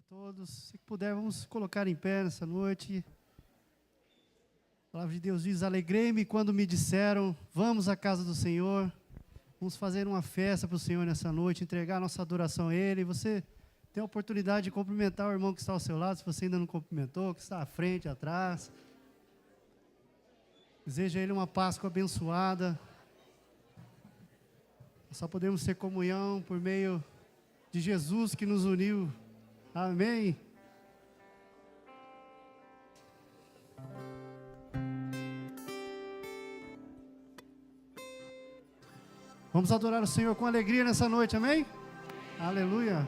a todos. Se puder, vamos colocar em pé nessa noite. A palavra de Deus diz: alegrei-me quando me disseram, vamos à casa do Senhor. Vamos fazer uma festa para o Senhor nessa noite, entregar nossa adoração a Ele. Você tem a oportunidade de cumprimentar o irmão que está ao seu lado, se você ainda não cumprimentou, que está à frente, atrás. Deseja a Ele uma Páscoa abençoada. Só podemos ter comunhão por meio de Jesus que nos uniu. Amém. Vamos adorar o Senhor com alegria nessa noite, amém? Aleluia.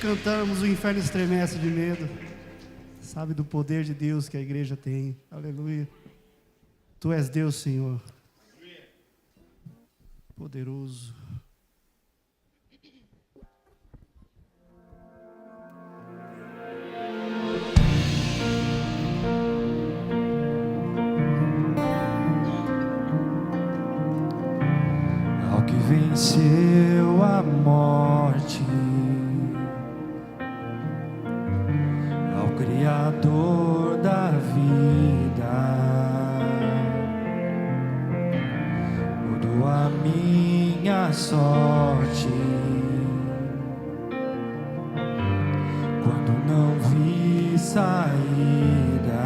cantamos, o inferno estremece de medo. Sabe do poder de Deus que a igreja tem. Aleluia. Tu és Deus, Senhor. Poderoso. Ao que venceu a morte, ao Criador da vida, mudou a minha sorte. Quando não vi saída,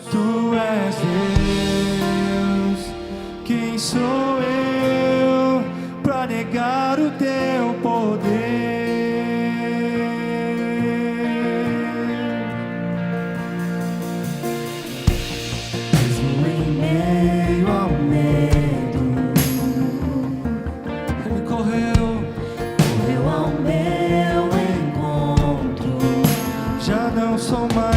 Tu és Deus. Quem sou eu para negar o Teu poder? Mesmo em meio ao medo, Ele correu ao meu encontro. Já não sou mais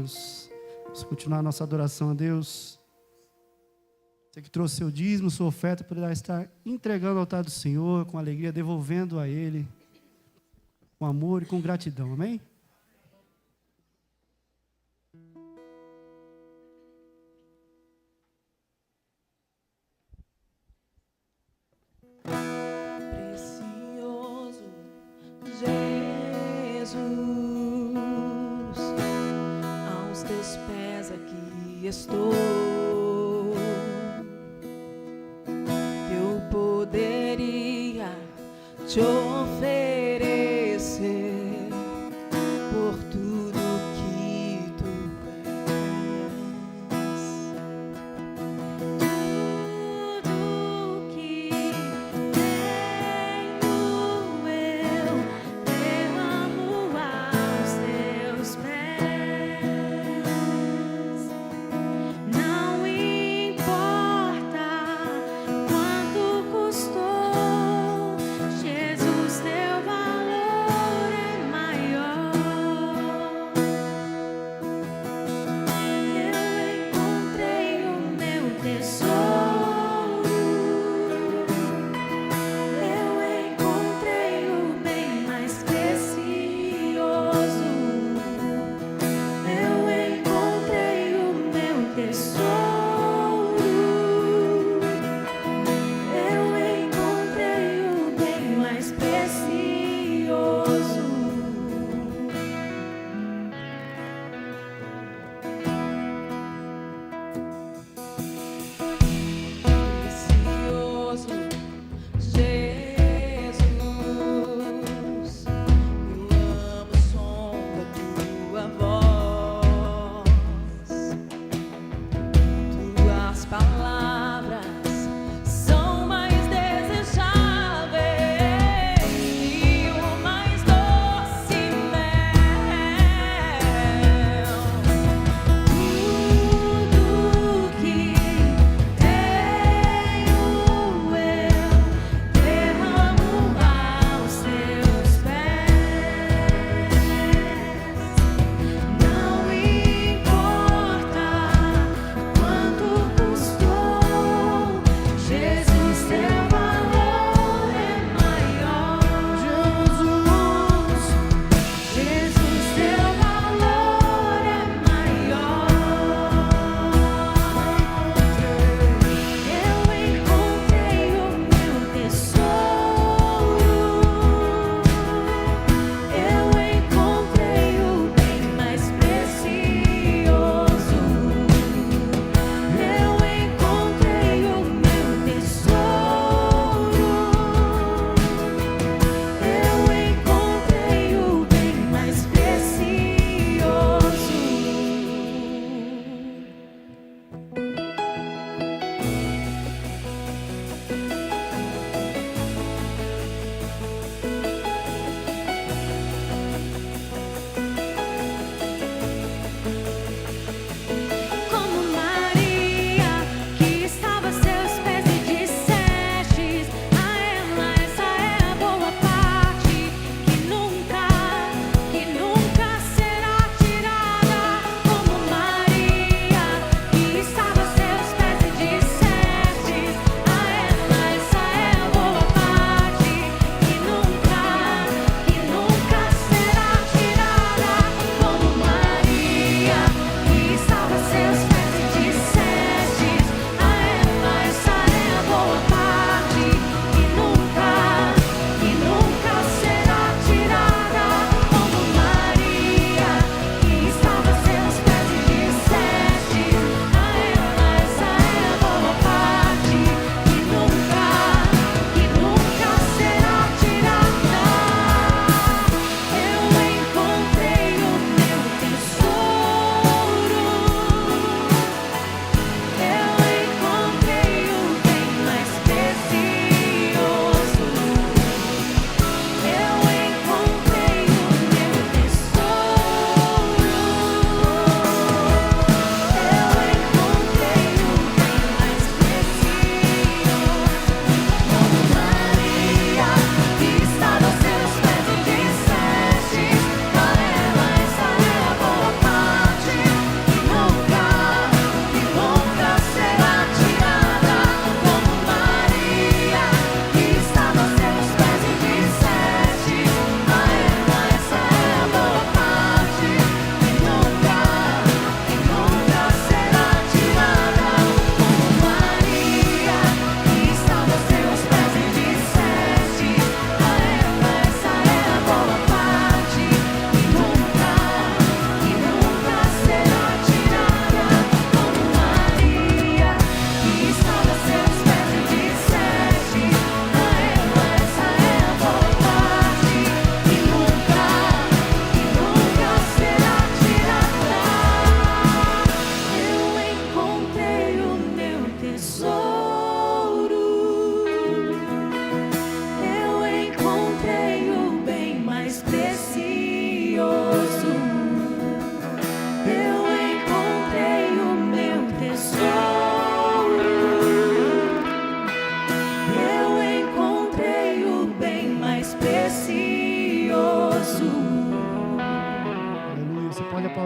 Deus. Vamos continuar a nossa adoração a Deus. Você que trouxe seu dízimo, sua oferta, poderá estar entregando ao altar do Senhor, com alegria, devolvendo a Ele, com amor e com gratidão. Amém? Precioso Jesus, aos teus pés aqui estou. Eu poderia te oferecer por tudo que tu és. Tudo que tenho eu derramo aos teus pés. Não importa quanto custou, Jesus.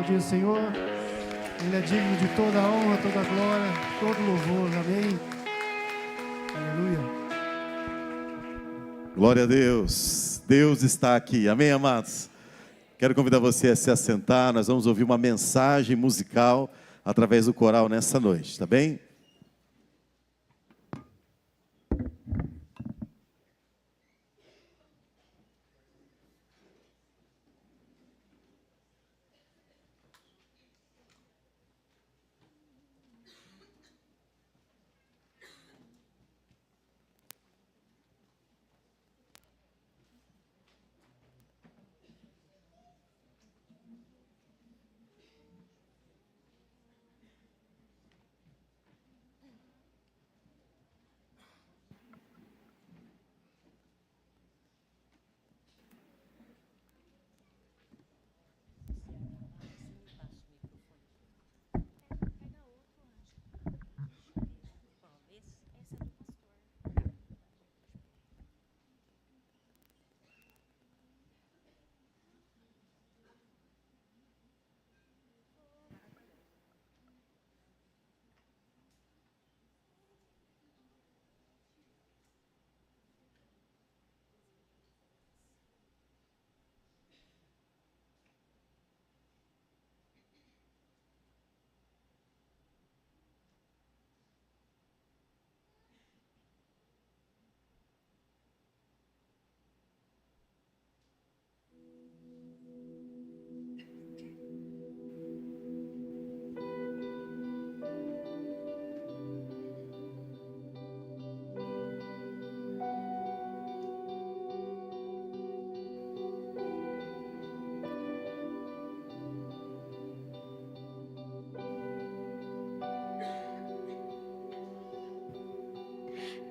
aplaudir o Senhor. Ele é digno de toda a honra, toda a glória, todo louvor. Amém. Aleluia. Glória a Deus. Deus está aqui. Amém, amados? Quero convidar você a se assentar. Nós vamos ouvir uma mensagem musical através do coral nessa noite, tá bem?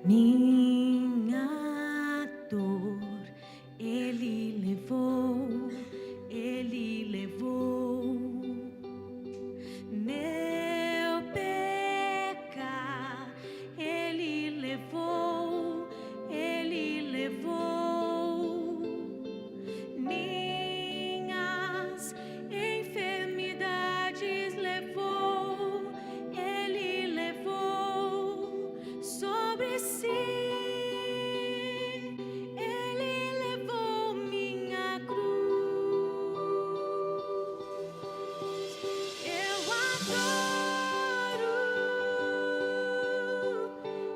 Minha dor Ele levou, meu pecar Ele levou, minhas enfermidades levou, Ele levou sobre si. Ele levou minha cruz. Eu adoro,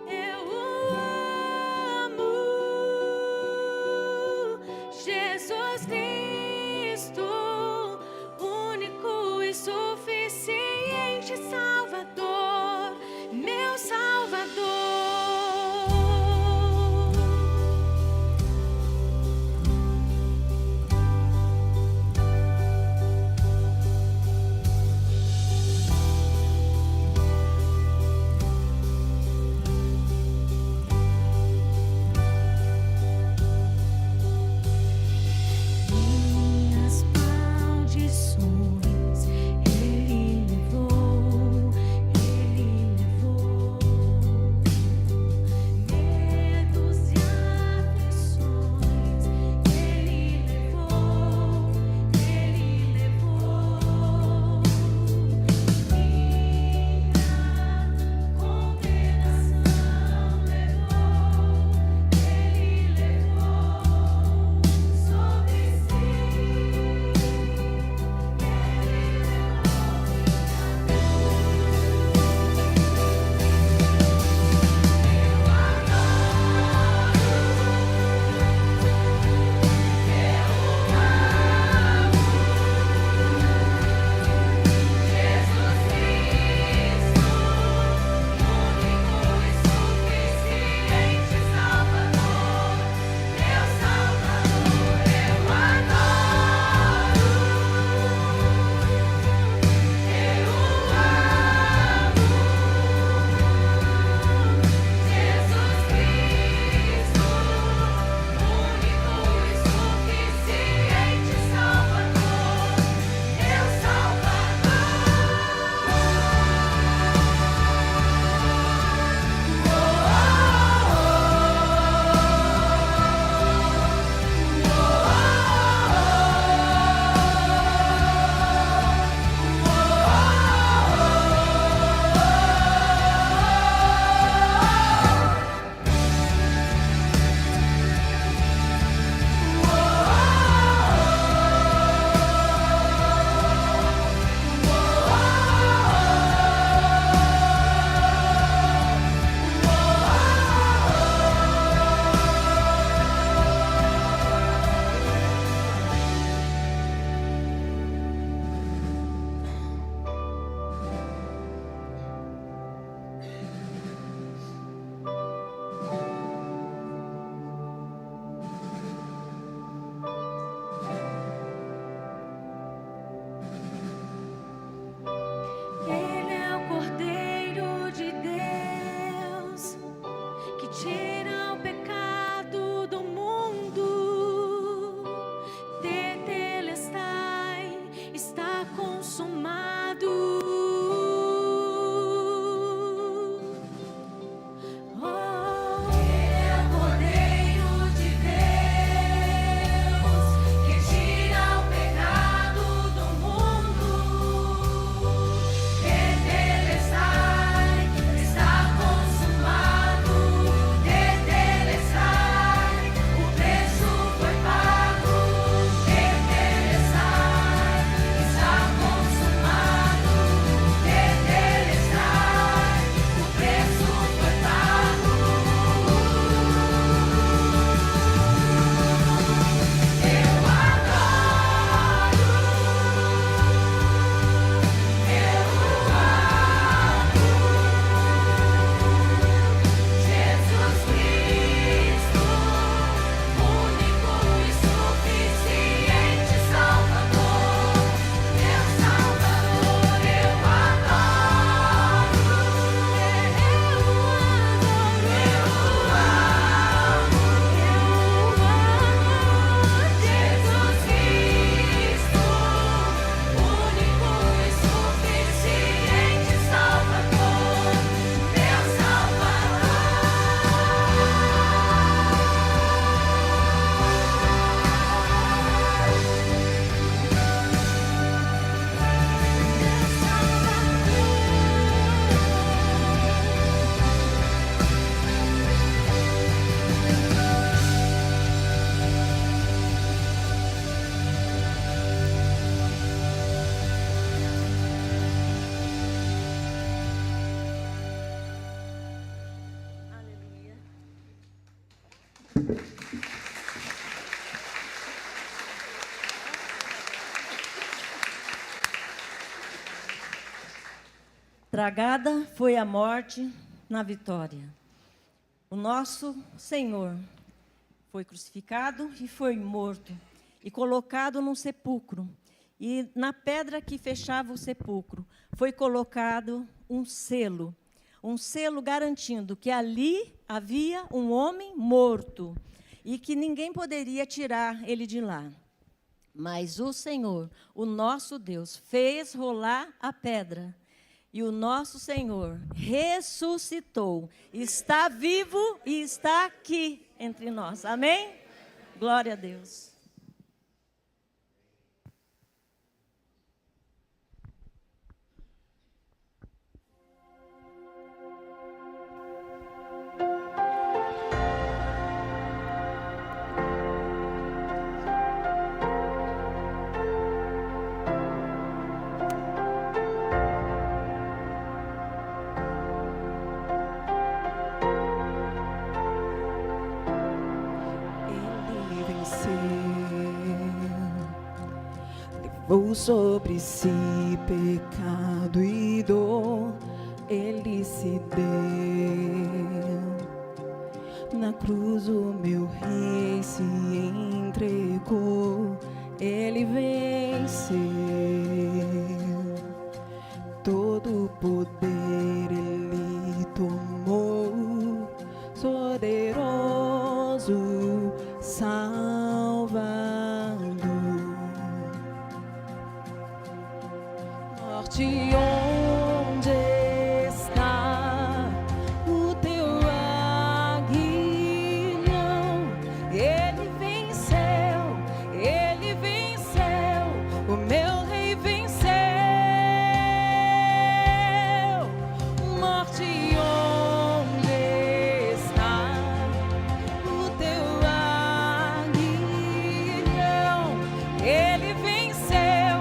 eu o amo, Jesus Cristo, único e suficiente Salvador, meu Salvador. Minhas maldições Ele levou, tira o pecado do mundo. Tetelestai, está consumado. Oh, Ele é o Cordeiro de Deus, que tira o pecado do mundo. Tetelestai, está consumado. Tetelestai, o preço foi pago. Tetelestai, está consumado. Tetelestai, o preço foi pago. Eu adoro, eu amo Jesus Cristo, único e suficiente Salvador, meu Salvador. Eu adoro, Jesus Cristo, único e suficiente Salvador, meu Tragada foi a morte na vitória. O nosso Senhor foi crucificado e foi morto e colocado num sepulcro. E na pedra que fechava o sepulcro foi colocado um selo garantindo que ali havia um homem morto e que ninguém poderia tirar ele de lá. Mas o Senhor, o nosso Deus, fez rolar a pedra. E o nosso Senhor ressuscitou, está vivo e está aqui entre nós. Amém? Glória a Deus. Ele venceu, levou sobre si pecado e dor. Ele se deu na cruz, o meu rei se entregou. Ele venceu, todo o poder ele tomou, poderoso Salvador. Morte, onde está o teu aguilhão? Ele venceu, o meu rei venceu. Morte, onde está o teu aguilhão? Ele venceu,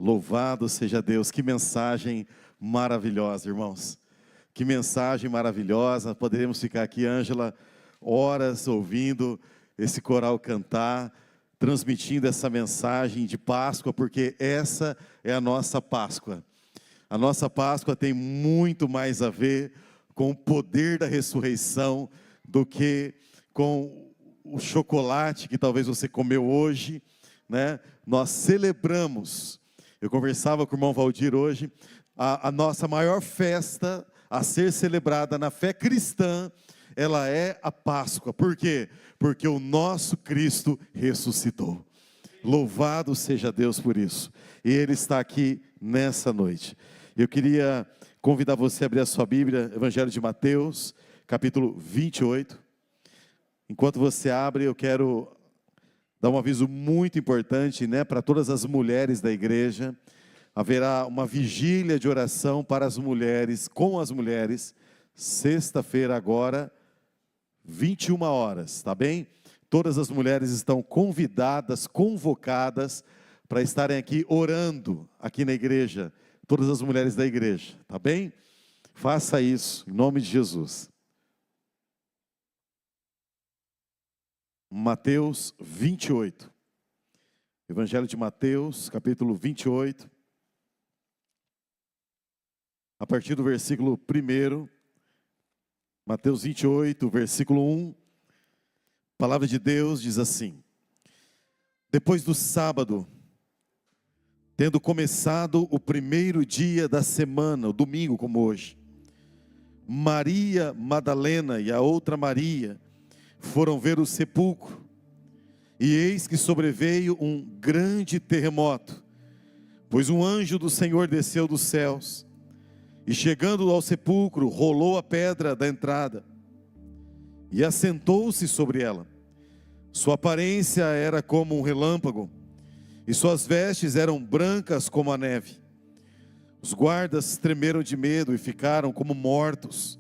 Louvado seja Deus, que mensagem maravilhosa, irmãos. Que mensagem maravilhosa. Poderíamos ficar aqui, Ângela, horas ouvindo esse coral cantar, transmitindo essa mensagem de Páscoa, porque essa é a nossa Páscoa. A nossa Páscoa tem muito mais a ver com o poder da ressurreição do que com o chocolate que talvez você comeu hoje, né? Nós celebramos. Eu conversava com o irmão Valdir hoje, a nossa maior festa a ser celebrada na fé cristã, ela é a Páscoa. Por quê? Porque o nosso Cristo ressuscitou. Louvado seja Deus por isso. E Ele está aqui nessa noite. Eu queria convidar você a abrir a sua Bíblia, Evangelho de Mateus, capítulo 28. Enquanto você abre, eu quero dar um aviso muito importante, né, para todas as mulheres da igreja. Haverá uma vigília de oração para as mulheres, com as mulheres, sexta-feira agora, 21 horas, tá bem? Todas as mulheres estão convidadas, convocadas para estarem aqui orando aqui na igreja, todas as mulheres da igreja, tá bem? Faça isso, em nome de Jesus. Mateus 28. Evangelho de Mateus, capítulo 28. A partir do versículo 1. Mateus 28, versículo 1. A palavra de Deus diz assim: depois do sábado, tendo começado o primeiro dia da semana, o domingo como hoje, Maria Madalena e a outra Maria foram ver o sepulcro, e eis que sobreveio um grande terremoto, pois um anjo do Senhor desceu dos céus, e chegando ao sepulcro, rolou a pedra da entrada, e assentou-se sobre ela. Sua aparência era como um relâmpago, e suas vestes eram brancas como a neve. Os guardas tremeram de medo e ficaram como mortos.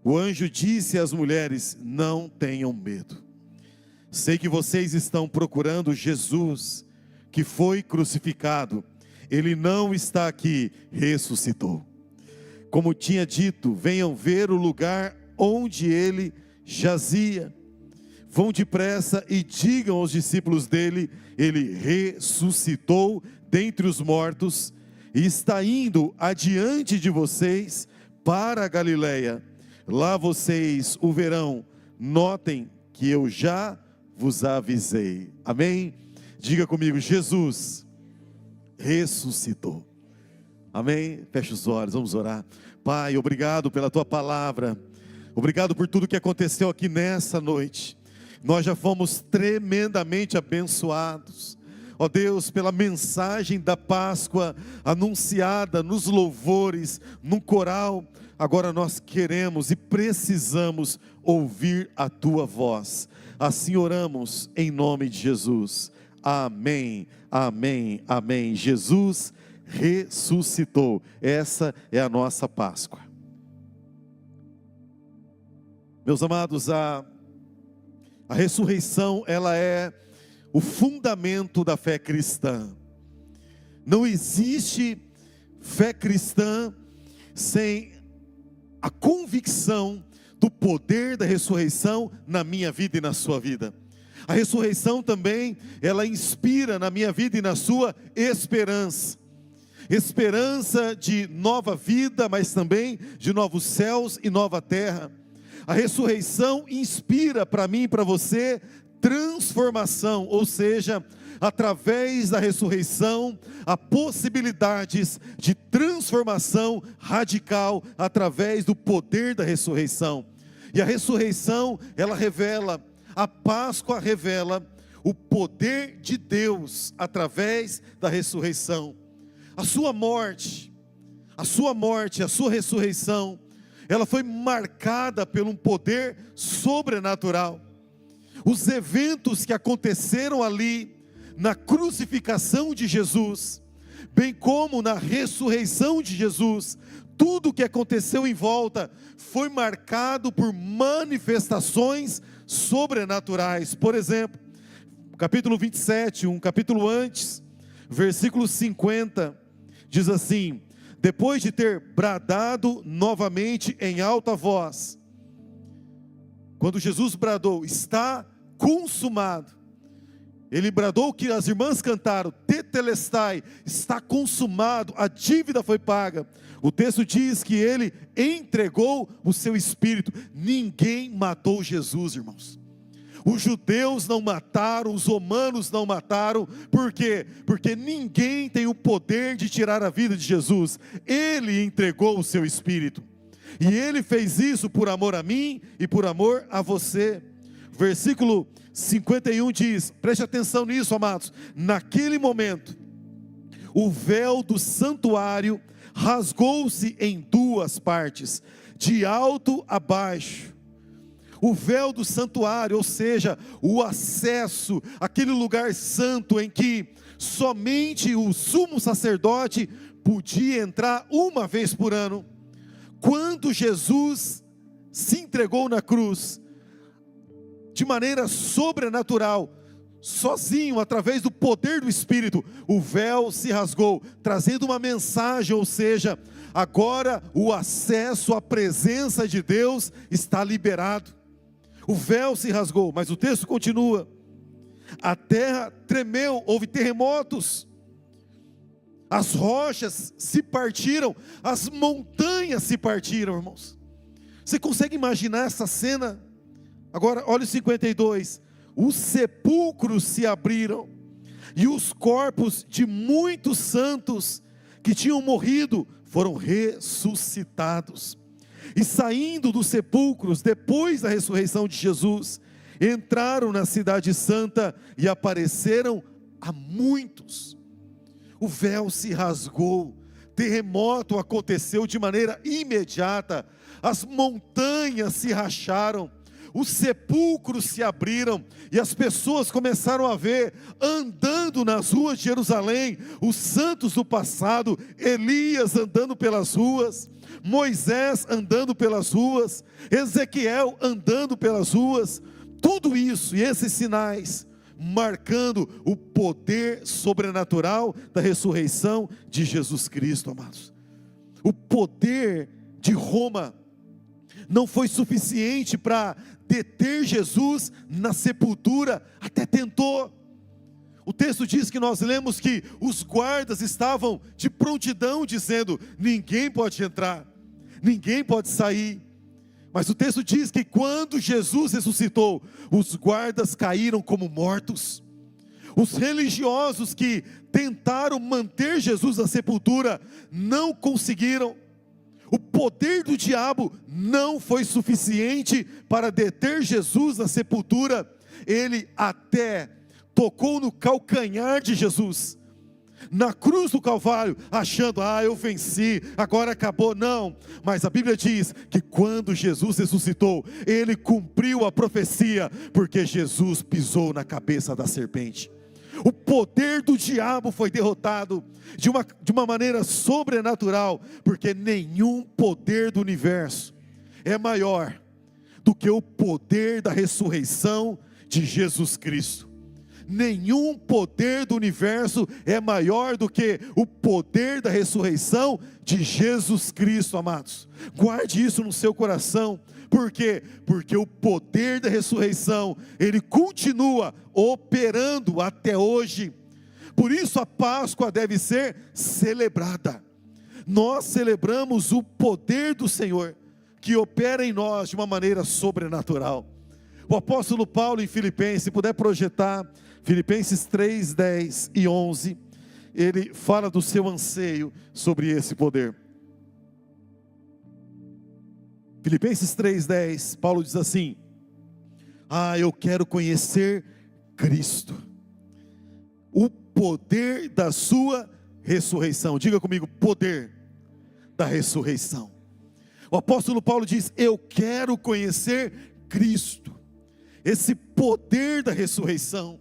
O anjo disse às mulheres: não tenham medo. Sei que vocês estão procurando Jesus, que foi crucificado. Ele não está aqui, ressuscitou. Como tinha dito, venham ver o lugar onde ele jazia. Vão depressa e digam aos discípulos dele: ele ressuscitou dentre os mortos e está indo adiante de vocês para a Galileia. Lá vocês o verão. Notem que eu já vos avisei. Amém? Diga comigo: Jesus ressuscitou. Amém? Feche os olhos, vamos orar. Pai, obrigado pela tua palavra. Obrigado por tudo que aconteceu aqui nessa noite. Nós já fomos tremendamente abençoados. Ó Deus, pela mensagem da Páscoa anunciada nos louvores, no coral. Agora nós queremos e precisamos ouvir a tua voz. Assim oramos em nome de Jesus. Amém, amém, amém. Jesus ressuscitou. Essa é a nossa Páscoa. Meus amados, a ressurreição, ela é o fundamento da fé cristã. Não existe fé cristã sem a convicção do poder da ressurreição na minha vida e na sua vida. A ressurreição também, ela inspira na minha vida e na sua esperança. Esperança de nova vida, mas também de novos céus e nova terra. A ressurreição inspira para mim e para você transformação, ou seja, através da ressurreição, há possibilidades de transformação radical através do poder da ressurreição. E a ressurreição, ela revela, a Páscoa revela o poder de Deus através da ressurreição. A sua morte, a sua ressurreição, ela foi marcada por um poder sobrenatural. Os eventos que aconteceram ali, na crucificação de Jesus, bem como na ressurreição de Jesus, tudo o que aconteceu em volta, foi marcado por manifestações sobrenaturais. Por exemplo, capítulo 27, um capítulo antes, versículo 50, diz assim: depois de ter bradado novamente em alta voz, quando Jesus bradou, está consumado, ele bradou que as irmãs cantaram, tetelestai, está consumado, a dívida foi paga. O texto diz que ele entregou o seu espírito. Ninguém matou Jesus, irmãos. Os judeus não mataram, os romanos não mataram. Por quê? Porque ninguém tem o poder de tirar a vida de Jesus. Ele entregou o seu espírito. E ele fez isso por amor a mim e por amor a você. Versículo 51 diz, preste atenção nisso, amados. Naquele momento, o véu do santuário rasgou-se em duas partes, de alto a baixo. O véu do santuário, ou seja, o acesso, aquele lugar santo em que somente o sumo sacerdote podia entrar uma vez por ano. Quando Jesus se entregou na cruz, de maneira sobrenatural, sozinho, através do poder do Espírito, o véu se rasgou, trazendo uma mensagem, ou seja, agora o acesso à presença de Deus está liberado. O véu se rasgou, mas o texto continua. A terra tremeu, houve terremotos, as rochas se partiram, as montanhas se partiram, irmãos. Você consegue imaginar essa cena? Agora, olha o 52. Os sepulcros se abriram, e os corpos de muitos santos que tinham morrido foram ressuscitados. E saindo dos sepulcros, depois da ressurreição de Jesus, entraram na cidade santa e apareceram a muitos. O véu se rasgou, terremoto aconteceu de maneira imediata, as montanhas se racharam, os sepulcros se abriram, e as pessoas começaram a ver, andando nas ruas de Jerusalém, os santos do passado, Elias andando pelas ruas, Moisés andando pelas ruas, Ezequiel andando pelas ruas, tudo isso e esses sinais, marcando o poder sobrenatural da ressurreição de Jesus Cristo, amados. O poder de Roma não foi suficiente para deter Jesus na sepultura, até tentou. O texto diz que nós lemos que os guardas estavam de prontidão, dizendo: ninguém pode entrar, ninguém pode sair. Mas o texto diz que quando Jesus ressuscitou, os guardas caíram como mortos. Os religiosos que tentaram manter Jesus na sepultura não conseguiram. O poder do diabo não foi suficiente para deter Jesus na sepultura. Ele até tocou no calcanhar de Jesus, na cruz do Calvário, achando: eu venci, agora acabou. Não, mas a Bíblia diz que quando Jesus ressuscitou, ele cumpriu a profecia, porque Jesus pisou na cabeça da serpente. O poder do diabo foi derrotado de uma maneira sobrenatural, porque nenhum poder do universo é maior do que o poder da ressurreição de Jesus Cristo. Nenhum poder do universo é maior do que o poder da ressurreição de Jesus Cristo, amados. Guarde isso no seu coração. Por quê? Porque o poder da ressurreição, ele continua operando até hoje. Por isso a Páscoa deve ser celebrada. Nós celebramos o poder do Senhor, que opera em nós de uma maneira sobrenatural. O apóstolo Paulo em Filipenses, se puder projetar, Filipenses 3, 10 e 11, ele fala do seu anseio sobre esse poder. Filipenses 3, 10, Paulo diz assim: eu quero conhecer Cristo, o poder da sua ressurreição. Diga comigo: poder da ressurreição. O apóstolo Paulo diz: eu quero conhecer Cristo, esse poder da ressurreição,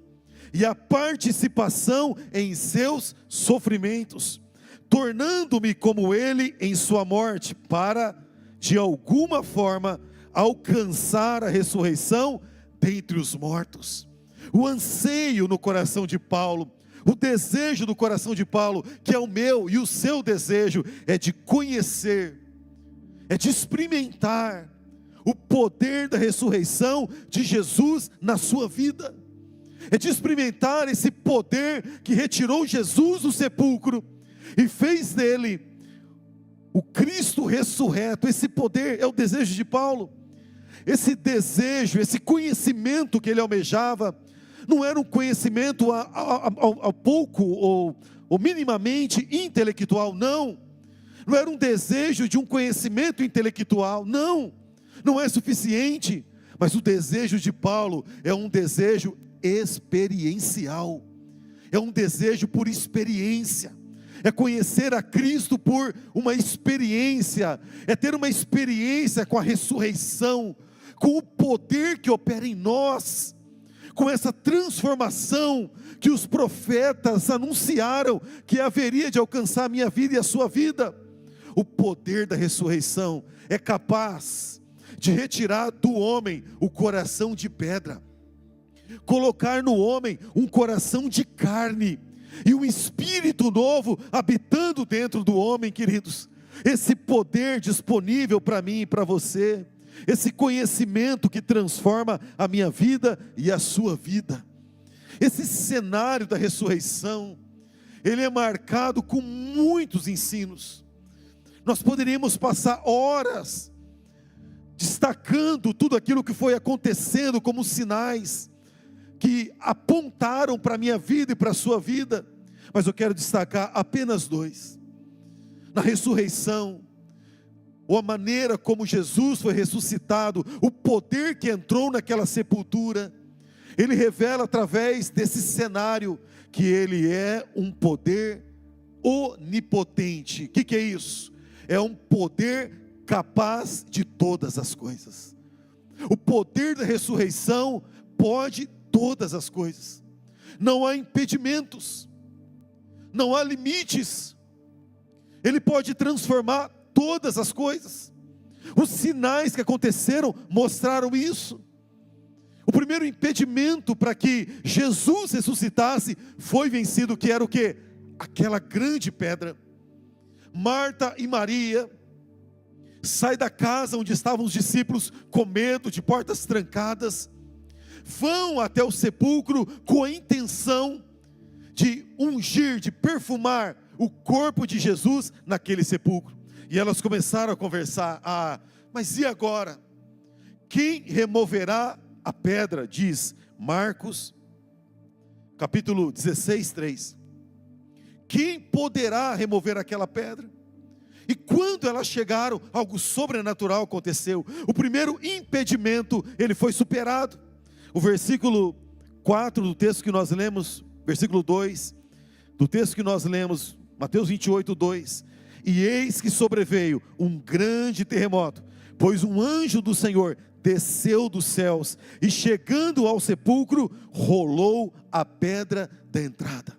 e a participação em seus sofrimentos, tornando-me como ele em sua morte, para, de alguma forma, alcançar a ressurreição dentre os mortos. O anseio no coração de Paulo, o desejo do coração de Paulo, que é o meu e o seu desejo, é de conhecer, é de experimentar o poder da ressurreição de Jesus na sua vida. É de experimentar esse poder que retirou Jesus do sepulcro e fez dele o Cristo ressurreto. Esse poder é o desejo de Paulo. Esse desejo, esse conhecimento que ele almejava, não era um conhecimento a pouco ou minimamente intelectual, não. Não era um desejo de um conhecimento intelectual, não. Não é suficiente. Mas o desejo de Paulo é um desejo experiencial, é um desejo por experiência, é conhecer a Cristo por uma experiência, é ter uma experiência com a ressurreição, com o poder que opera em nós, com essa transformação que os profetas anunciaram que haveria de alcançar a minha vida e a sua vida. O poder da ressurreição é capaz de retirar do homem o coração de pedra. colocar no homem um coração de carne e um espírito novo habitando dentro do homem, queridos. Esse poder disponível para mim e para você, esse conhecimento que transforma a minha vida e a sua vida. Esse cenário da ressurreição, ele é marcado com muitos ensinos. Nós poderíamos passar horas destacando tudo aquilo que foi acontecendo como sinais que apontaram para a minha vida e para a sua vida, mas eu quero destacar apenas dois. Na ressurreição, ou a maneira como Jesus foi ressuscitado, o poder que entrou naquela sepultura, ele revela através desse cenário que ele é um poder onipotente. O que é isso? É um poder capaz de todas as coisas. O poder da ressurreição pode todas as coisas. Não há impedimentos, não há limites. Ele pode transformar todas as coisas. Os sinais que aconteceram mostraram isso. O primeiro impedimento para que Jesus ressuscitasse foi vencido, que era o quê? Aquela grande pedra. Marta e Maria saem da casa onde estavam os discípulos com medo, de portas trancadas, vão até o sepulcro com a intenção de ungir, de perfumar o corpo de Jesus naquele sepulcro. E elas começaram a conversar: mas e agora? Quem removerá a pedra? Diz Marcos, capítulo 16, 3. Quem poderá remover aquela pedra? E quando elas chegaram, algo sobrenatural aconteceu. O primeiro impedimento, ele foi superado. O versículo 4 do texto que nós lemos, versículo 2, do texto que nós lemos, Mateus 28, 2. E eis que sobreveio um grande terremoto, pois um anjo do Senhor desceu dos céus, e chegando ao sepulcro, rolou a pedra da entrada.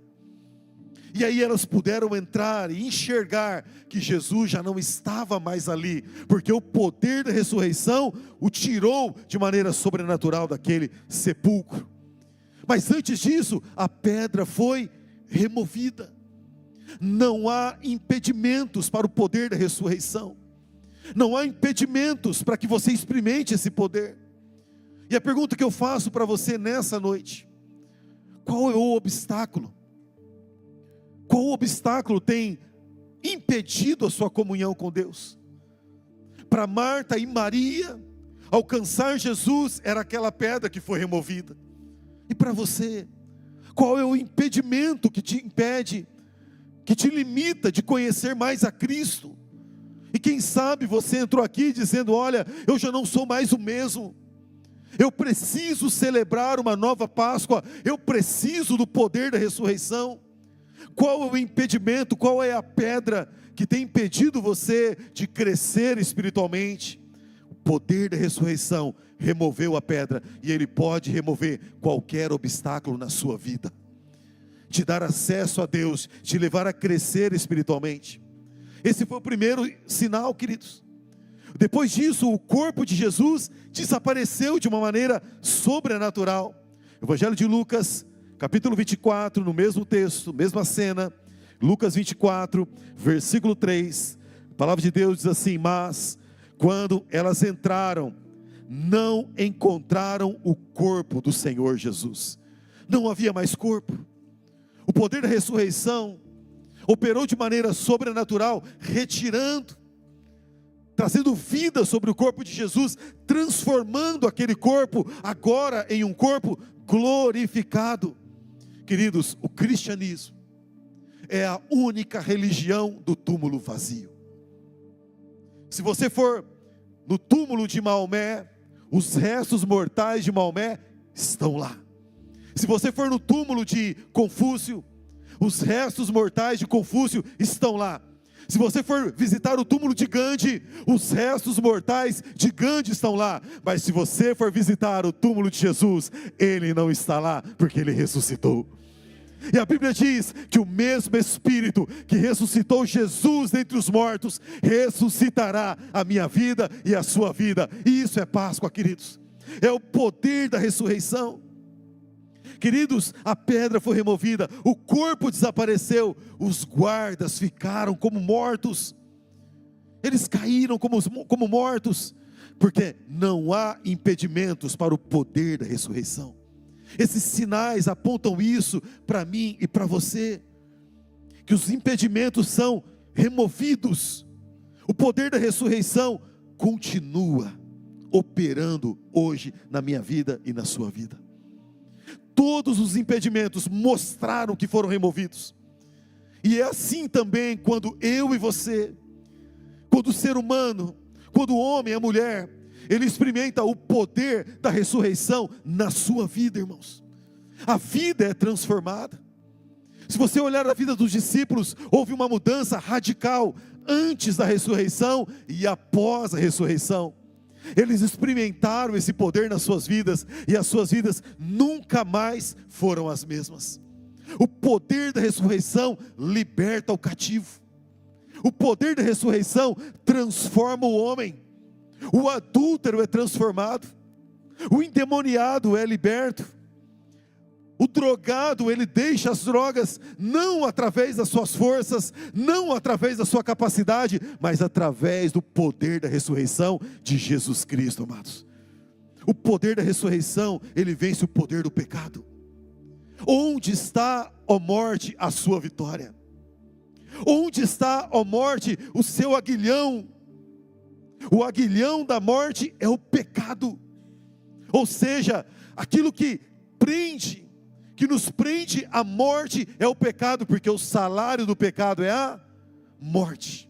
E aí elas puderam entrar e enxergar que Jesus já não estava mais ali, porque o poder da ressurreição o tirou de maneira sobrenatural daquele sepulcro. Mas antes disso, a pedra foi removida. Não há impedimentos para o poder da ressurreição. Não há impedimentos para que você experimente esse poder. E a pergunta que eu faço para você nessa noite: qual é o obstáculo? Qual obstáculo tem impedido a sua comunhão com Deus? Para Marta e Maria, alcançar Jesus era aquela pedra que foi removida. E para você, qual é o impedimento que te impede, que te limita de conhecer mais a Cristo? E quem sabe você entrou aqui dizendo: olha, eu já não sou mais o mesmo, eu preciso celebrar uma nova Páscoa, eu preciso do poder da ressurreição. Qual é o impedimento, qual é a pedra que tem impedido você de crescer espiritualmente? O poder da ressurreição removeu a pedra, e ele pode remover qualquer obstáculo na sua vida, te dar acesso a Deus, te levar a crescer espiritualmente. Esse foi o primeiro sinal, queridos. Depois disso, o corpo de Jesus desapareceu de uma maneira sobrenatural. Evangelho de Lucas, capítulo 24, no mesmo texto, mesma cena, Lucas 24, versículo 3, a palavra de Deus diz assim: mas quando elas entraram, não encontraram o corpo do Senhor Jesus. Não havia mais corpo. O poder da ressurreição operou de maneira sobrenatural, retirando, trazendo vida sobre o corpo de Jesus, transformando aquele corpo agora em um corpo glorificado. Queridos, o cristianismo é a única religião do túmulo vazio. Se você for no túmulo de Maomé, os restos mortais de Maomé estão lá. Se você for no túmulo de Confúcio, os restos mortais de Confúcio estão lá. Se você for visitar o túmulo de Gandhi, os restos mortais de Gandhi estão lá. Mas se você for visitar o túmulo de Jesus, ele não está lá, porque ele ressuscitou. E a Bíblia diz que o mesmo Espírito que ressuscitou Jesus dentre os mortos, ressuscitará a minha vida e a sua vida. E isso é Páscoa, queridos. É o poder da ressurreição. Queridos, a pedra foi removida, o corpo desapareceu, os guardas ficaram como mortos. Eles caíram como mortos, porque não há impedimentos para o poder da ressurreição. Esses sinais apontam isso para mim e para você, que os impedimentos são removidos. O poder da ressurreição continua operando hoje na minha vida e na sua vida. Todos os impedimentos mostraram que foram removidos. E é assim também quando eu e você, quando o ser humano, quando o homem e a mulher, ele experimenta o poder da ressurreição na sua vida, irmãos. A vida é transformada. Se você olhar a vida dos discípulos, houve uma mudança radical antes da ressurreição e após a ressurreição. Eles experimentaram esse poder nas suas vidas, e as suas vidas nunca mais foram as mesmas. O poder da ressurreição liberta o cativo. O poder da ressurreição transforma o homem. O adúltero é transformado. O endemoniado é liberto. O drogado, ele deixa as drogas, não através das suas forças, não através da sua capacidade, mas através do poder da ressurreição de Jesus Cristo, amados. O poder da ressurreição, ele vence o poder do pecado. Onde está, ó morte, a sua vitória? Onde está, ó morte, o seu aguilhão? O aguilhão da morte é o pecado. Ou seja, aquilo que nos prende à morte é o pecado, porque o salário do pecado é a morte.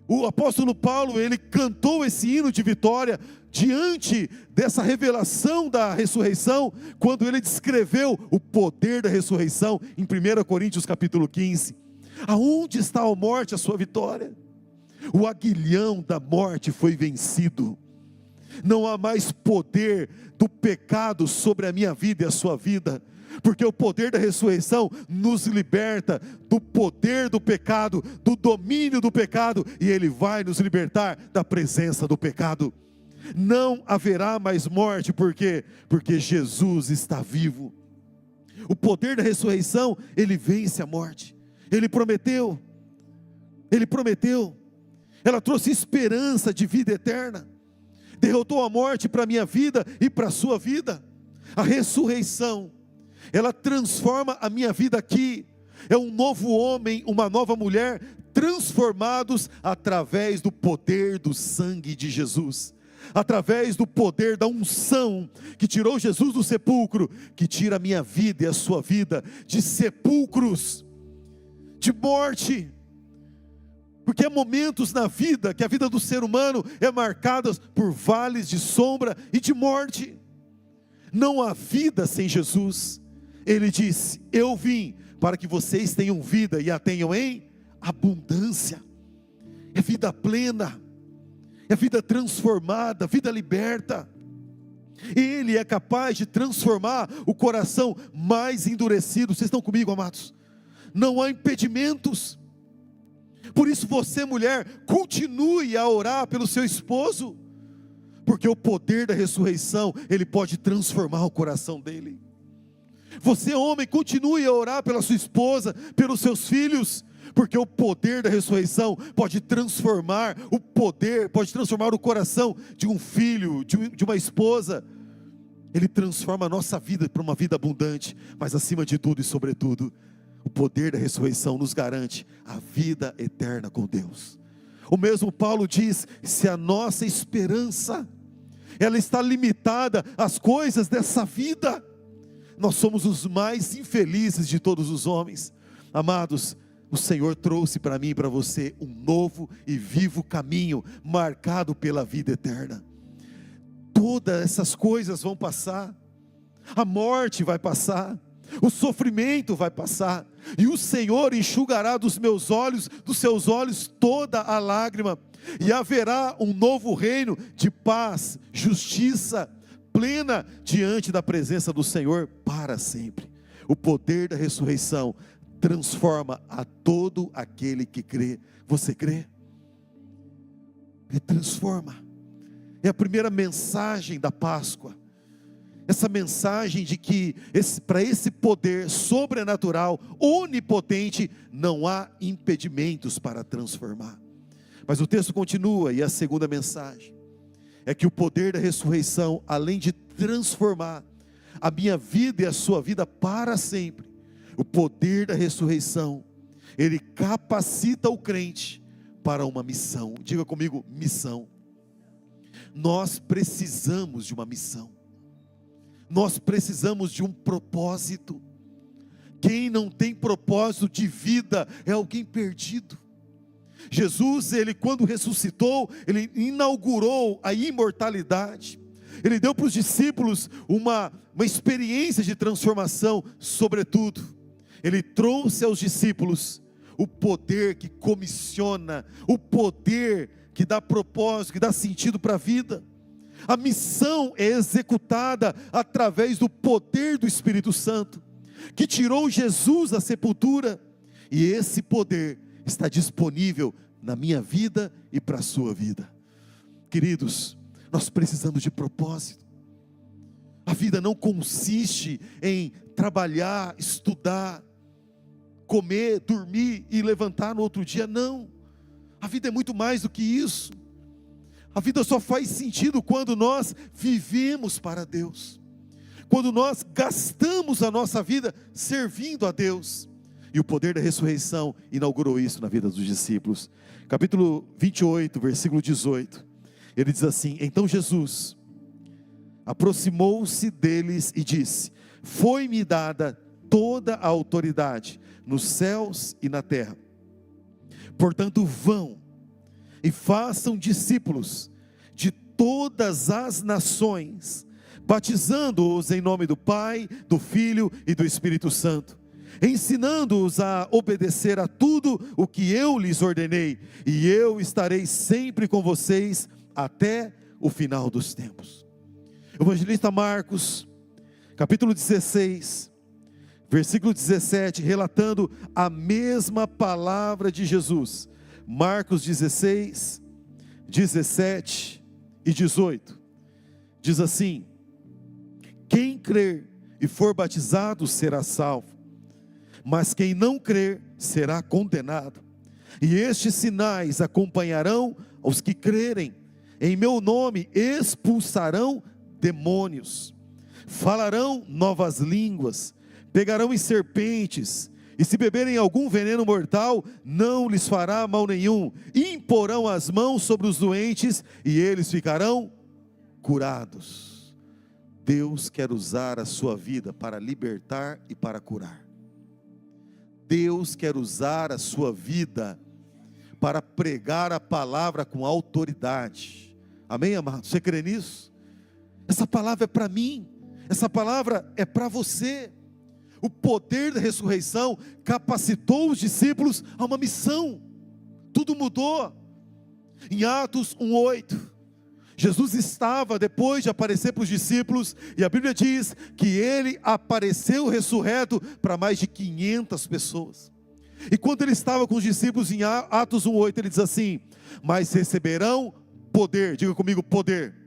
O apóstolo Paulo, ele cantou esse hino de vitória diante dessa revelação da ressurreição, quando ele descreveu o poder da ressurreição em 1 Coríntios capítulo 15. Aonde está a morte, a sua vitória? O aguilhão da morte foi vencido. Não há mais poder do pecado sobre a minha vida e a sua vida, porque o poder da ressurreição nos liberta do poder do pecado, do domínio do pecado, e ele vai nos libertar da presença do pecado. Não haverá mais morte, porque Jesus está vivo. O poder da ressurreição, ele vence a morte. Ele prometeu, ela trouxe esperança de vida eterna, derrotou a morte para a minha vida e para a sua vida. A ressurreição, ela transforma a minha vida aqui. É um novo homem, uma nova mulher, transformados através do poder do sangue de Jesus, através do poder da unção que tirou Jesus do sepulcro, que tira a minha vida e a sua vida de sepulcros, de morte. Porque há momentos na vida que a vida do ser humano é marcada por vales de sombra e de morte. Não há vida sem Jesus. Ele disse: eu vim para que vocês tenham vida e a tenham em abundância. É vida plena, é vida transformada, vida liberta. Ele é capaz de transformar o coração mais endurecido. Vocês estão comigo, amados? Não há impedimentos. Por isso você, mulher, continue a orar pelo seu esposo, porque o poder da ressurreição, ele pode transformar o coração dele. Você, homem, continue a orar pela sua esposa, pelos seus filhos, porque o poder da ressurreição pode transformar o coração de um filho, de uma esposa. Ele transforma a nossa vida para uma vida abundante, mas acima de tudo e sobretudo, o poder da ressurreição nos garante a vida eterna com Deus. O mesmo Paulo diz: se a nossa esperança, ela está limitada às coisas dessa vida, nós somos os mais infelizes de todos os homens. Amados, o Senhor trouxe para mim e para você um novo e vivo caminho, marcado pela vida eterna. Todas essas coisas vão passar, a morte vai passar, o sofrimento vai passar, e o Senhor enxugará dos seus olhos toda a lágrima, e haverá um novo reino de paz, justiça plena diante da presença do Senhor para sempre. O poder da ressurreição transforma a todo aquele que crê. Você crê? Ele transforma. É a primeira mensagem da Páscoa. essa mensagem de que para esse poder sobrenatural, onipotente, não há impedimentos para transformar. Mas o texto continua, e a segunda mensagem é que o poder da ressurreição, além de transformar a minha vida e a sua vida para sempre, o poder da ressurreição, ele capacita o crente para uma missão. Diga comigo, missão. Nós precisamos de uma missão. Nós precisamos de um propósito. Quem não tem propósito de vida é alguém perdido. Jesus, ele quando ressuscitou, ele inaugurou a imortalidade. Ele deu para os discípulos uma experiência de transformação, sobretudo. Ele trouxe aos discípulos o poder que comissiona, o poder que dá propósito, que dá sentido para a vida. A missão é executada através do poder do Espírito Santo, que tirou Jesus da sepultura, e esse poder está disponível na minha vida e para a sua vida. Queridos, nós precisamos de propósito. A vida não consiste em trabalhar, estudar, comer, dormir e levantar no outro dia, não. A vida é muito mais do que isso. A vida só faz sentido quando nós vivemos para Deus, quando nós gastamos a nossa vida servindo a Deus. E o poder da ressurreição inaugurou isso na vida dos discípulos. Capítulo 28, versículo 18, ele diz assim: então Jesus aproximou-se deles e disse: foi-me dada toda a autoridade nos céus e na terra. Portanto, vão e façam discípulos de todas as nações, batizando-os em nome do Pai, do Filho e do Espírito Santo, ensinando-os a obedecer a tudo o que eu lhes ordenei, e eu estarei sempre com vocês até o final dos tempos. O evangelista Marcos, capítulo 16, versículo 17, relatando a mesma palavra de Jesus. Marcos 16, 17 e 18, diz assim: quem crer e for batizado será salvo, mas quem não crer será condenado. E estes sinais acompanharão os que crerem: em meu nome expulsarão demônios, falarão novas línguas, pegarão em serpentes, e se beberem algum veneno mortal, não lhes fará mal nenhum. Imporão as mãos sobre os doentes, e eles ficarão curados. Deus quer usar a sua vida para libertar e para curar. Deus quer usar a sua vida para pregar a palavra com autoridade. Amém, amado? Você crê nisso? Essa palavra é para mim, essa palavra é para você. O poder da ressurreição capacitou os discípulos a uma missão. Tudo mudou. Em Atos 1:8, Jesus estava, depois de aparecer para os discípulos, e a Bíblia diz que ele apareceu ressurreto para mais de 500 pessoas. E quando ele estava com os discípulos em Atos 1:8, ele diz assim: mas receberão poder. Diga comigo, poder.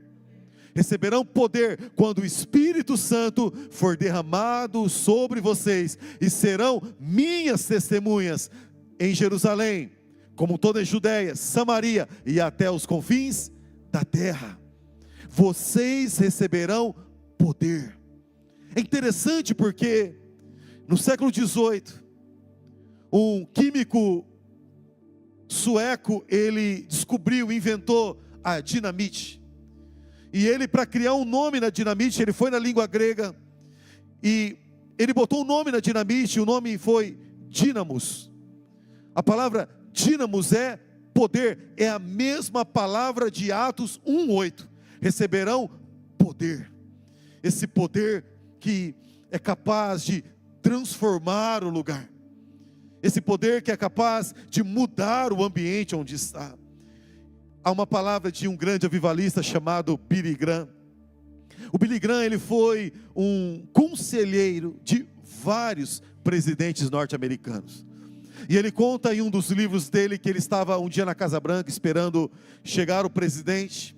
Receberão poder quando o Espírito Santo for derramado sobre vocês, e serão minhas testemunhas em Jerusalém, como toda a Judeia, Samaria e até os confins da terra. Vocês receberão poder. É interessante porque no século 18, um químico sueco, ele descobriu, inventou a dinamite. E ele, para criar um nome na dinamite, ele foi na língua grega, e ele botou um nome na dinamite, e o nome foi dínamos. A palavra dínamos é poder, é a mesma palavra de Atos 1:8. Receberão poder. Esse poder que é capaz de transformar o lugar. Esse poder que é capaz de mudar o ambiente onde está. Há uma palavra de um grande avivalista chamado Billy Graham. O Billy Graham, ele foi um conselheiro de vários presidentes norte-americanos. E ele conta em um dos livros dele que ele estava um dia na Casa Branca esperando chegar o presidente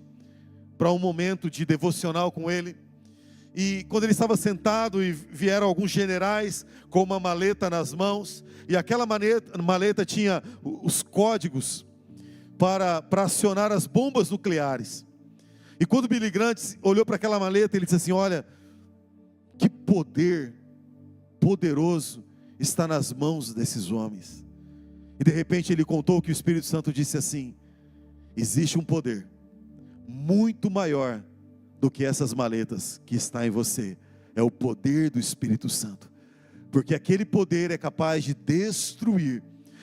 para um momento de devocional com ele. E quando ele estava sentado e vieram alguns generais com uma maleta nas mãos, e aquela maleta tinha os códigos para acionar as bombas nucleares. E quando Billy Graham olhou para aquela maleta, ele disse assim: olha, que poder poderoso está nas mãos desses homens. E de repente ele contou que o Espírito Santo disse assim: existe um poder muito maior do que essas maletas que está em você. É o poder do Espírito Santo. Porque aquele poder é capaz de destruir,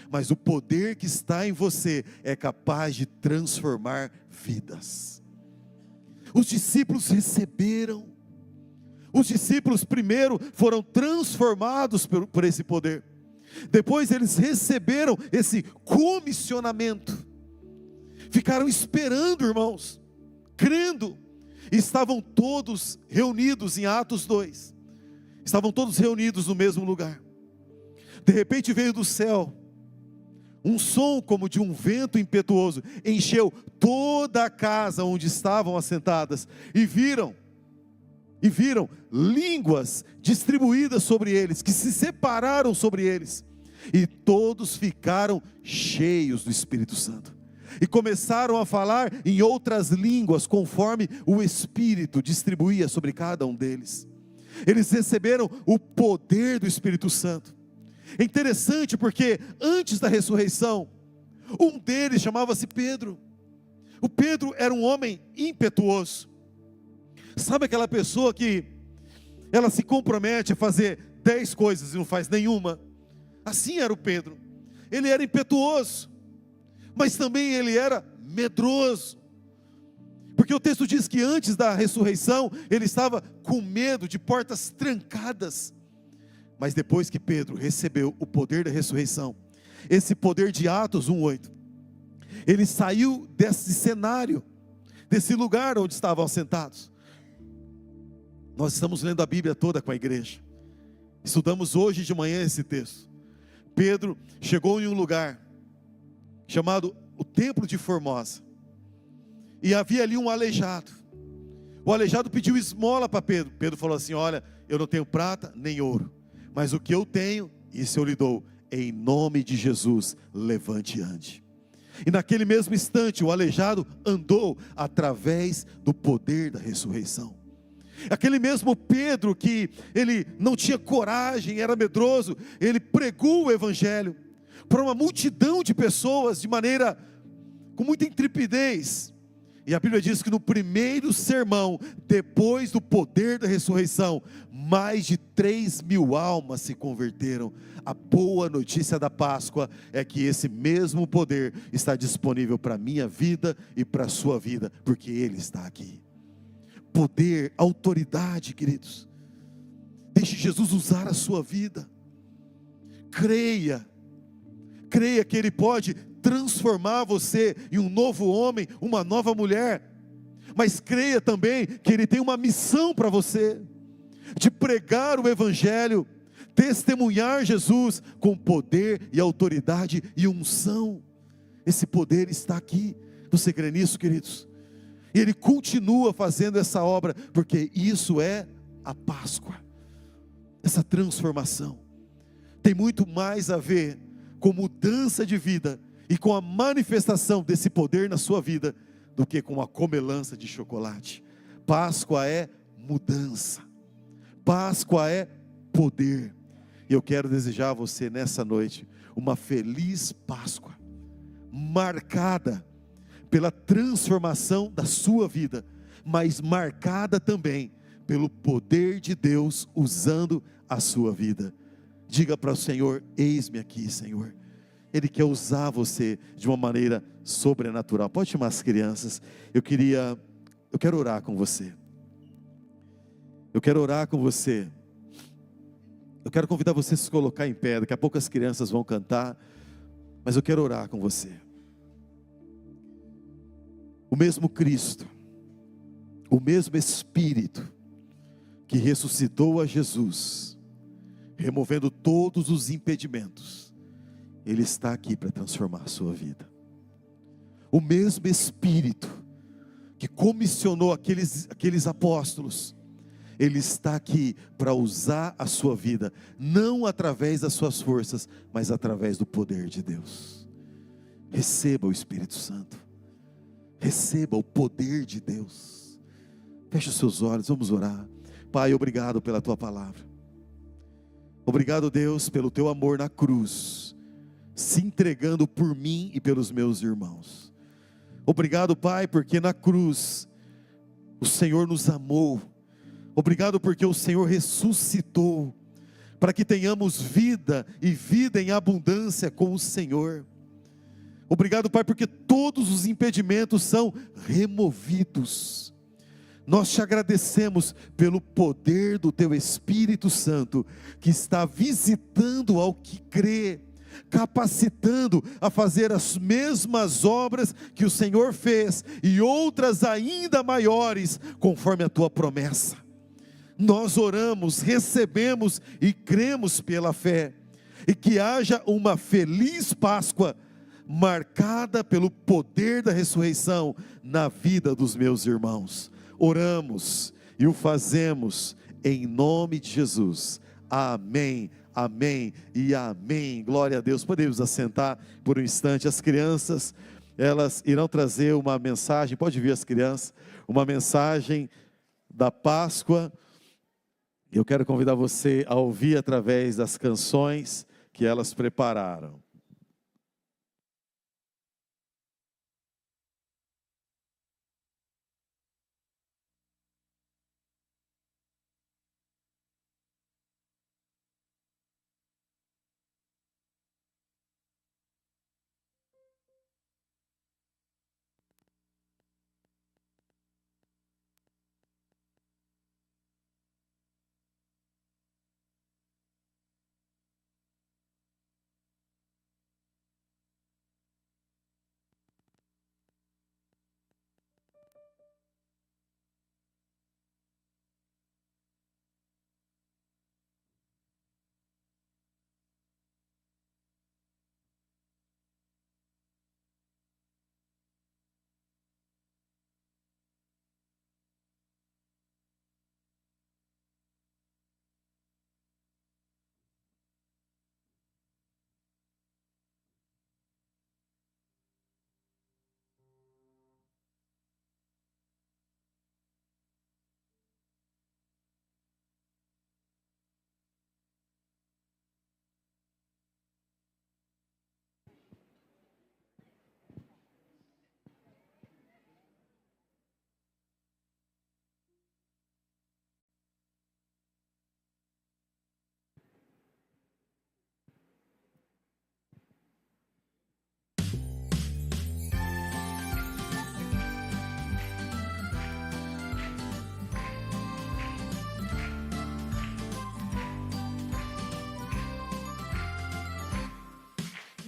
mas o poder que está em você é capaz de transformar vidas. Os discípulos receberam. Os discípulos primeiro foram transformados por esse poder. Depois eles receberam esse comissionamento. Ficaram esperando, irmãos, crendo. E estavam todos reunidos em Atos 2. Estavam todos reunidos no mesmo lugar. De repente veio do céu um som como de um vento impetuoso, encheu toda a casa onde estavam assentadas, e viram línguas distribuídas sobre eles, que se separaram sobre eles, e todos ficaram cheios do Espírito Santo, e começaram a falar em outras línguas, conforme o Espírito distribuía sobre cada um deles. Eles receberam o poder do Espírito Santo. É interessante porque antes da ressurreição, um deles chamava-se Pedro. O Pedro era um homem impetuoso. Sabe aquela pessoa que ela se compromete a fazer 10 coisas e não faz nenhuma? Assim era o Pedro. Ele era impetuoso, mas também ele era medroso. Porque o texto diz que antes da ressurreição, ele estava com medo de portas trancadas. Mas depois que Pedro recebeu o poder da ressurreição, esse poder de Atos 1:8, ele saiu desse cenário, desse lugar onde estavam sentados. Nós estamos lendo a Bíblia toda com a igreja. Estudamos hoje de manhã esse texto. Pedro chegou em um lugar chamado o Templo de Formosa. E havia ali um aleijado. O aleijado pediu esmola para Pedro. Pedro falou assim: olha, eu não tenho prata nem ouro, mas o que eu tenho, isso eu lhe dou. Em nome de Jesus, levante e ande. E naquele mesmo instante, o aleijado andou através do poder da ressurreição. Aquele mesmo Pedro que ele não tinha coragem, era medroso, ele pregou o evangelho para uma multidão de pessoas de maneira com muita intrepidez. E a Bíblia diz que no primeiro sermão, depois do poder da ressurreição, mais de 3.000 almas se converteram. A boa notícia da Páscoa é que esse mesmo poder está disponível para a minha vida e para a sua vida, porque Ele está aqui. Poder, autoridade, queridos. Deixe Jesus usar a sua vida. Creia que Ele pode transformar você em um novo homem, uma nova mulher. Mas creia também que Ele tem uma missão para você, de pregar o evangelho, testemunhar Jesus com poder e autoridade e unção. Esse poder está aqui. Você crê nisso, queridos? E Ele continua fazendo essa obra, porque isso é a Páscoa. Essa transformação tem muito mais a ver com mudança de vida e com a manifestação desse poder na sua vida, do que com a comelança de chocolate. Páscoa é mudança. Páscoa é poder. E eu quero desejar a você nessa noite uma feliz Páscoa, marcada pela transformação da sua vida, mas marcada também pelo poder de Deus usando a sua vida. Diga para o Senhor: eis-me aqui, Senhor. Ele quer usar você de uma maneira sobrenatural. Pode chamar as crianças. Eu quero orar com você. Eu quero orar com você. Eu quero convidar você a se colocar em pé. Daqui a pouco as crianças vão cantar, mas eu quero orar com você. O mesmo Cristo, o mesmo Espírito que ressuscitou a Jesus, removendo todos os impedimentos, Ele está aqui para transformar a sua vida. O mesmo Espírito que comissionou aqueles apóstolos, Ele está aqui para usar a sua vida, não através das suas forças, mas através do poder de Deus. Receba o Espírito Santo, receba o poder de Deus. Feche os seus olhos, vamos orar. Pai, obrigado pela tua palavra. Obrigado, Deus, pelo teu amor na cruz, se entregando por mim e pelos meus irmãos. Obrigado, Pai, porque na cruz o Senhor nos amou. Obrigado porque o Senhor ressuscitou, para que tenhamos vida e vida em abundância com o Senhor. Obrigado, Pai, porque todos os impedimentos são removidos. Nós te agradecemos pelo poder do teu Espírito Santo, que está visitando ao que crê, capacitando a fazer as mesmas obras que o Senhor fez, e outras ainda maiores, conforme a tua promessa. Nós oramos, recebemos e cremos pela fé, e que haja uma feliz Páscoa, marcada pelo poder da ressurreição na vida dos meus irmãos. Oramos e o fazemos em nome de Jesus. Amém, amém e amém. Glória a Deus. Podemos assentar por um instante. As crianças, elas irão trazer uma mensagem, pode vir as crianças, uma mensagem da Páscoa. Eu quero convidar você a ouvir através das canções que elas prepararam.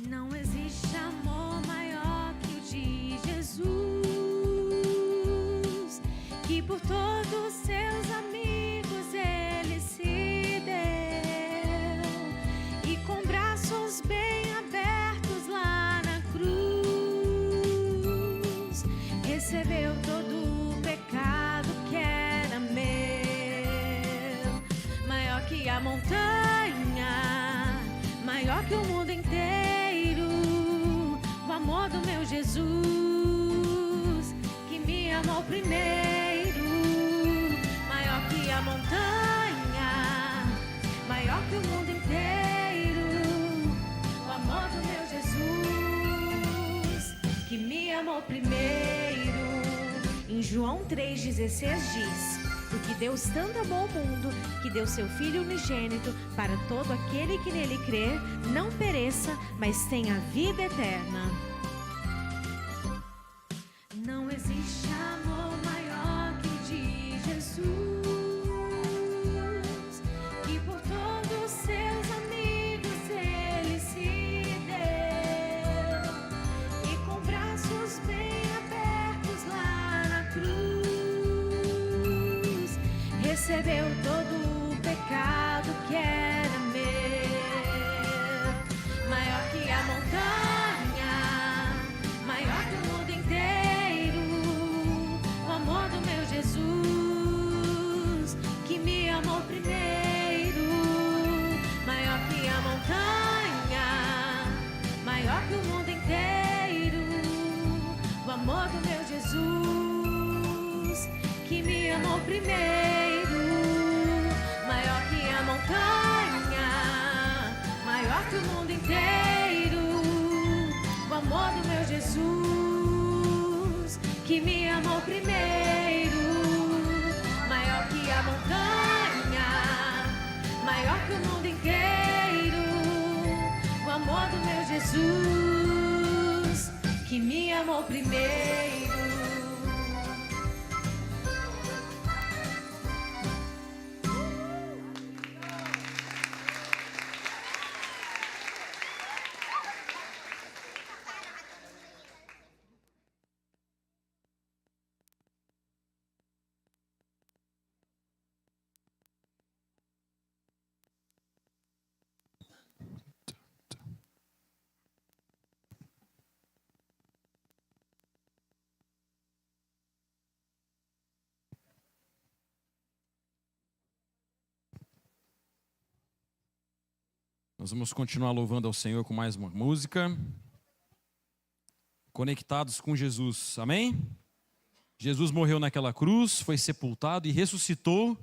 Não existe amor maior que o de Jesus, que por todos seus amigos ele se deu, e com braços bem abertos lá na cruz, recebeu todo o pecado que era meu. Maior que a montanha, maior que o mundo inteiro, o amor do meu Jesus, que me amou primeiro. Maior que a montanha, maior que o mundo inteiro, o amor do meu Jesus, que me amou primeiro. Em João 3,16 diz: porque Deus tanto amou o mundo, que deu seu Filho unigênito, para todo aquele que nele crê, não pereça, mas tenha vida eterna. Não existe amor maior que o de Jesus, que por todos seus amigos ele se deu, e com braços bem abertos lá na cruz, recebeu todo o pecado que era meu. Maior que a montanha, maior que o mundo inteiro, o amor do meu Jesus, que me primeiro, maior que a montanha, maior que o mundo inteiro. O amor do meu Jesus, que me amou primeiro, maior que a montanha, maior que o mundo inteiro. O amor do meu Jesus, que me amou primeiro. Nós vamos continuar louvando ao Senhor com mais uma música. Conectados com Jesus, amém? Jesus morreu naquela cruz, foi sepultado e ressuscitou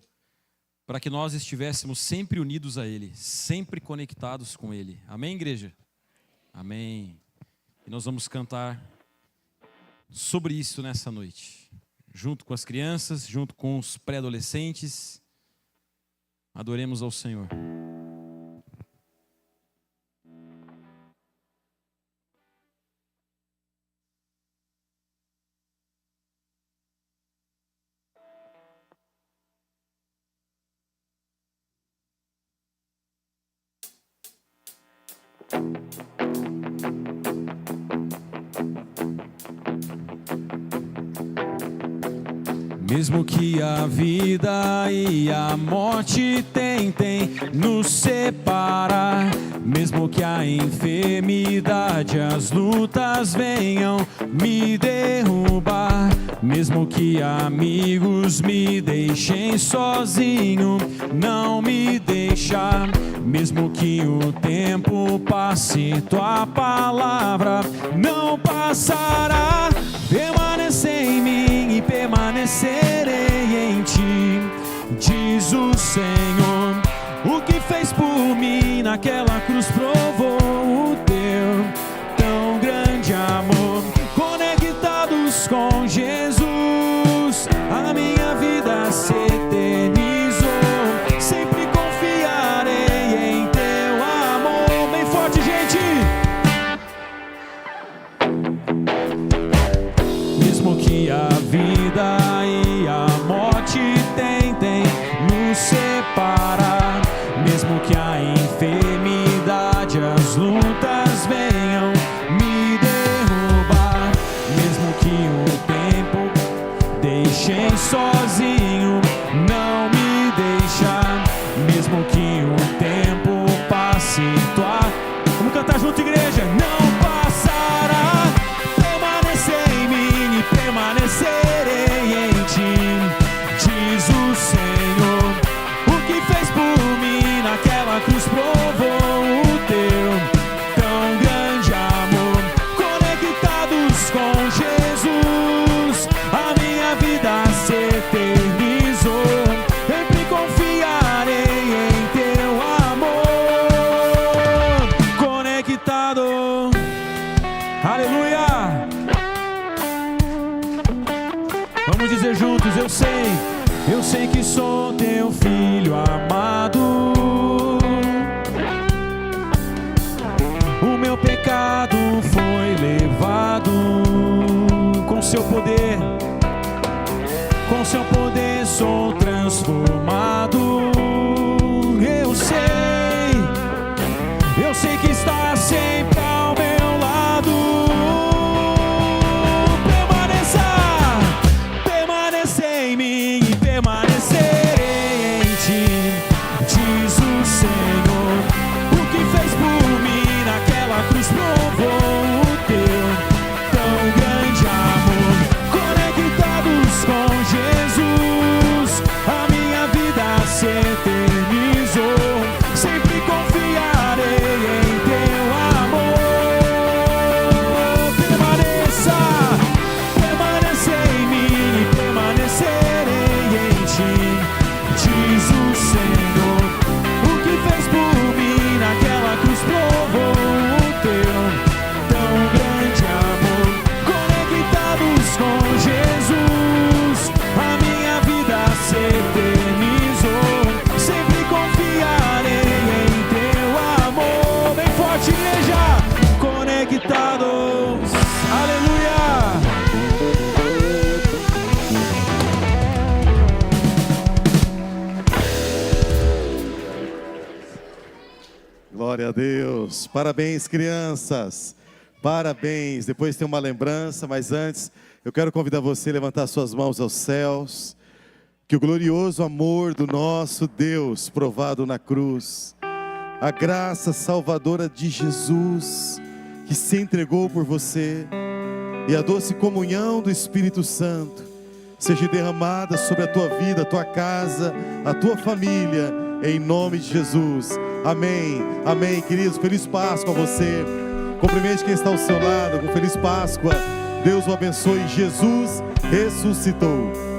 para que nós estivéssemos sempre unidos a Ele, sempre conectados com Ele. Amém, igreja? Amém. E nós vamos cantar sobre isso nessa noite, junto com as crianças, junto com os pré-adolescentes. Adoremos ao Senhor. Mesmo que a vida e a morte tentem nos separar, mesmo que a enfermidade, as lutas venham me derrubar, mesmo que amigos me deixem sozinho, não me deixar, mesmo que o tempo passe, tua palavra não passará. Permanecer em mim e permanecerei em ti, diz o Senhor. O que fez por mim naquela cruz provou o teu tão grande amor. Conectados com Jesus, a minha vida se eternizou. Sempre confiarei em teu amor. Bem forte, gente! Mesmo que a vida e a morte tentem nos separar, mesmo que a enfermidade, as lutas venham me derrubar, mesmo que o tempo deixem sozinho, não me deixar, mesmo que o tempo passe, vamos cantar junto, igreja. Não passará. Permanecer em mim e permanecerei em ti, diz o Senhor. O que fez por mim naquela cruz provou o teu tão grande amor. Conectados com Jesus, a minha vida se eternizou. Sempre confiarei em teu amor. Conectado, aleluia. Vamos dizer juntos: eu sei que sou teu filho amado. O meu pecado foi levado com seu poder, sou transformado. Eu sei que está sempre ao meu lado. Permanecer em mim e permanecerei em ti, diz o Senhor. O que fez por mim naquela cruz provou o teu tão grande amor. Conectados com Jesus, a minha vida louvados. Aleluia. Glória a Deus. Parabéns, crianças. Parabéns. Depois tem uma lembrança, mas antes eu quero convidar você a levantar suas mãos aos céus. Que o glorioso amor do nosso Deus, provado na cruz, a graça salvadora de Jesus, que se entregou por você, e a doce comunhão do Espírito Santo, seja derramada sobre a tua vida, a tua casa, a tua família, em nome de Jesus. Amém, amém, queridos. Feliz Páscoa a você. Cumprimente quem está ao seu lado com Feliz Páscoa. Deus o abençoe. Jesus ressuscitou.